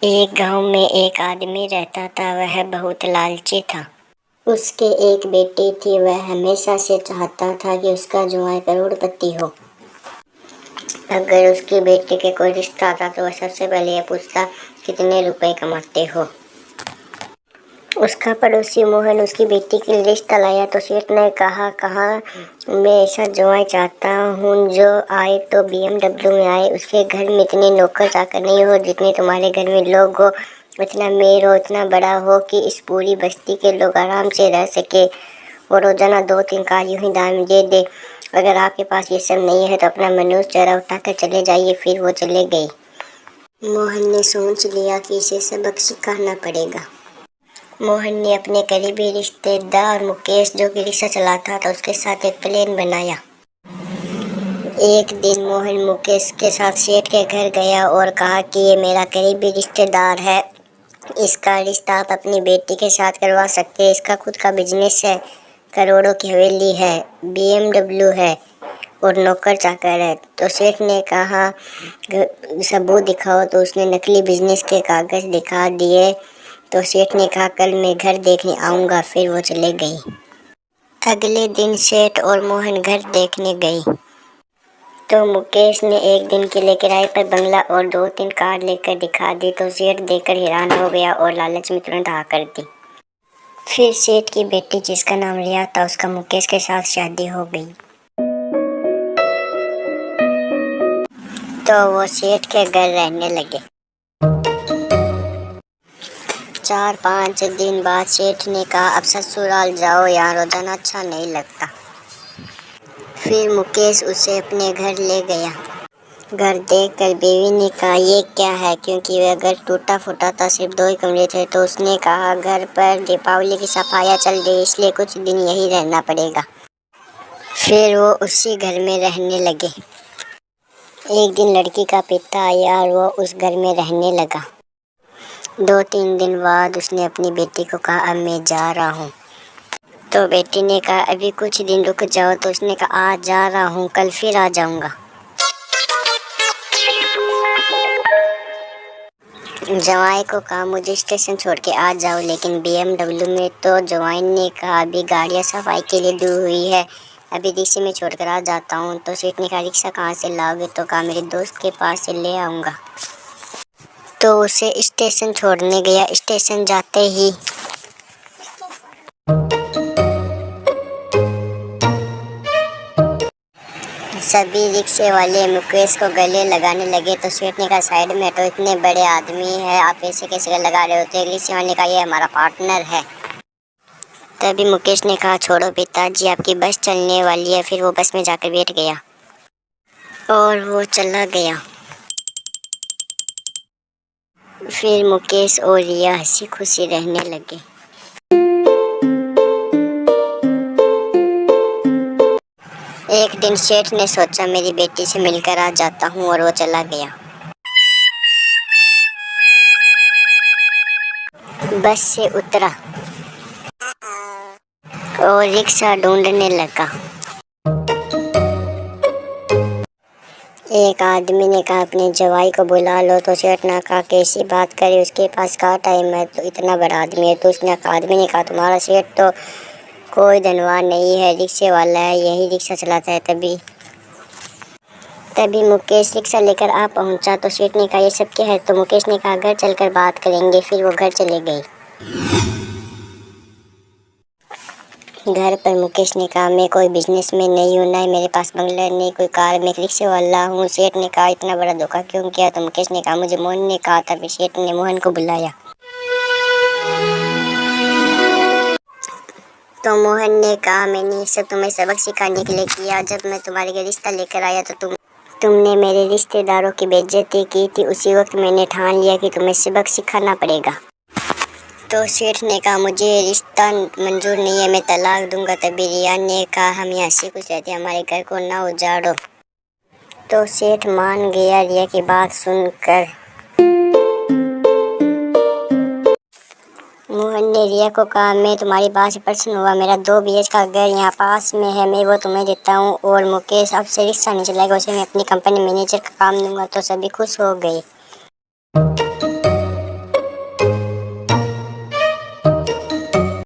एक गांव में एक आदमी रहता था। वह बहुत लालची था। उसके एक बेटी थी। वह हमेशा से चाहता था कि उसका जुआं करोड़पति हो। अगर उसकी बेटी के कोई रिश्ता आता तो वह सबसे पहले यह पूछता, कितने रुपए कमाते हो। उसका पड़ोसी मोहन उसकी बेटी के लिए रिश्ता लाया तो सेठ ने कहा, मैं ऐसा जुआं चाहता हूँ जो आए तो BMW में आए, उसके घर में इतने नौकर चाकर नहीं हो जितने तुम्हारे घर में लोग हो, इतना मेयर हो, इतना बड़ा हो कि इस पूरी बस्ती के लोग आराम से रह सके, और रोजाना 2-3 कार यूं ही दान दे दे। अगर आपके पास ये सब नहीं है तो अपना मनुष्य चेहरा उठाकर चले जाइए। फिर वो चले गए। मोहन ने सोच लिया कि इसे सबक सिखाना पड़ेगा। मोहन ने अपने करीबी रिश्तेदार मुकेश, जो कि रिक्शा चलाता था, उसके साथ एक प्लान बनाया। एक दिन मोहन मुकेश के साथ सेठ के घर गया और कहा कि ये मेरा करीबी रिश्तेदार है, इसका रिश्ता आप अपनी बेटी के साथ करवा सकते हैं। इसका खुद का बिजनेस है, करोड़ों की हवेली है, BMW है और नौकर चाकर है। तो सेठ ने कहा, सबूत दिखाओ। तो उसने नकली बिजनेस के कागज दिखा दिए। तो सेठ ने कहा, कल मैं घर देखने आऊँगा। फिर वो चले गई। अगले दिन सेठ और मोहन घर देखने गई तो मुकेश ने एक दिन के लिए किराए पर बंगला और 2-3 कार लेकर दिखा दी। तो सेठ देखकर हैरान हो गया और लालच में तुरंत हाँ कर दी। फिर सेठ की बेटी, जिसका नाम रिया था, उसका मुकेश के साथ शादी हो गई। तो वो सेठ के घर रहने लगे। 4-5 दिन बाद सेठ ने कहा, अब ससुराल जाओ, यहाँ रोजाना अच्छा नहीं लगता। फिर मुकेश उसे अपने घर ले गया। घर देखकर बीवी ने कहा, ये क्या है, क्योंकि वह घर टूटा फूटा था, सिर्फ 2 ही कमरे थे। तो उसने कहा, घर पर दीपावली की सफाइयाँ चल रही, इसलिए कुछ दिन यहीं रहना पड़ेगा। फिर वो उसी घर में रहने लगे। एक दिन लड़की का पिता आया और वो उस घर में रहने लगा। 2-3 दिन बाद उसने अपनी बेटी को कहा, अब मैं जा रहा हूँ। तो बेटी ने कहा, अभी कुछ दिन रुक जाओ। तो उसने कहा, आज जा रहा हूँ, कल फिर आ जाऊँगा। जवाई को कहा, मुझे स्टेशन छोड़ के आ जाओ, लेकिन BMW में। तो जवाई ने कहा, अभी गाड़ियाँ सफाई के लिए दी हुई है, अभी रिक्शे में छोड़कर आ जाता हूँ। तो सेठ ने कहा, रिक्शा कहाँ से लाओगे। तो कहा, मेरे दोस्त के पास से ले आऊँगा। तो उसे स्टेशन छोड़ने गया। स्टेशन जाते ही सभी रिक्शे वाले मुकेश को गले लगाने लगे। तो सेठ ने कहा, साइड में हटो, इतने बड़े आदमी है, आप ऐसे कैसे गले लगा रहे होते। रिक्शे वाले ने कहा, ये हमारा पार्टनर है। तभी मुकेश ने कहा, छोड़ो पिताजी, आपकी बस चलने वाली है। फिर वो बस में जाकर बैठ गया और वो चला गया। फिर मुकेश और रिया हंसी खुशी रहने लगे। एक दिन सेठ ने सोचा, मेरी बेटी से मिलकर आ जाता हूँ, और वो चला गया। बस से उतरा और रिक्शा ढूंढने लगा। एक आदमी ने कहा, अपने जवाई को बुला लो। तो सेठ ने कहा, कैसी बात करे, उसके पास कहाँ टाइम है, तो इतना बड़ा आदमी है। तो उसने आदमी ने कहा, तुम्हारा सेठ तो कोई धनवान नहीं है, रिक्शे वाला है, यही रिक्शा चलाता है। तभी मुकेश रिक्शा लेकर आ पहुंचा। तो सेठ ने कहा, ये सब क्या है। तो मुकेश ने कहा, घर चलकर बात करेंगे। फिर वो घर चले गए। घर पर मुकेश ने कहा, मैं कोई बिजनेस में नहीं हूँ, ना मेरे पास बंगला, नहीं कोई कार, मैं एक रिक्शे वाला हूँ। सेठ ने कहा, इतना बड़ा धोखा क्यों किया। तो मुकेश ने कहा, मुझे मोहन ने कहा था। फिर सेठ ने मोहन को बुलाया। तो मोहन ने कहा, मैंने सब तुम्हें सबक सिखाने के लिए किया। जब मैं तुम्हारे घर रिश्ता लेकर आया तो तुमने मेरे रिश्तेदारों की बेइज्जती की थी। उसी वक्त मैंने ठान लिया कि तुम्हें सबक सिखाना पड़ेगा। तो सेठ ने कहा, मुझे रिश्ता मंजूर नहीं है, मैं तलाक दूंगा। तभी रिया ने कहा, हम यहाँ से कुछ रहते, हमारे घर को ना उजाड़ो। तो सेठ मान गया रिया की बात सुनकर। मोहन ने रिया को कहा, मैं तुम्हारी बात से प्रसन्न हुआ, मेरा 2 BH का घर यहाँ पास में है, मैं वो तुम्हें देता हूँ। और मुकेश अब से रिक्शा नहीं चलाएगा, उसे मैं अपनी कंपनी मैनेजर का काम दूंगा। तो सभी खुश हो गए।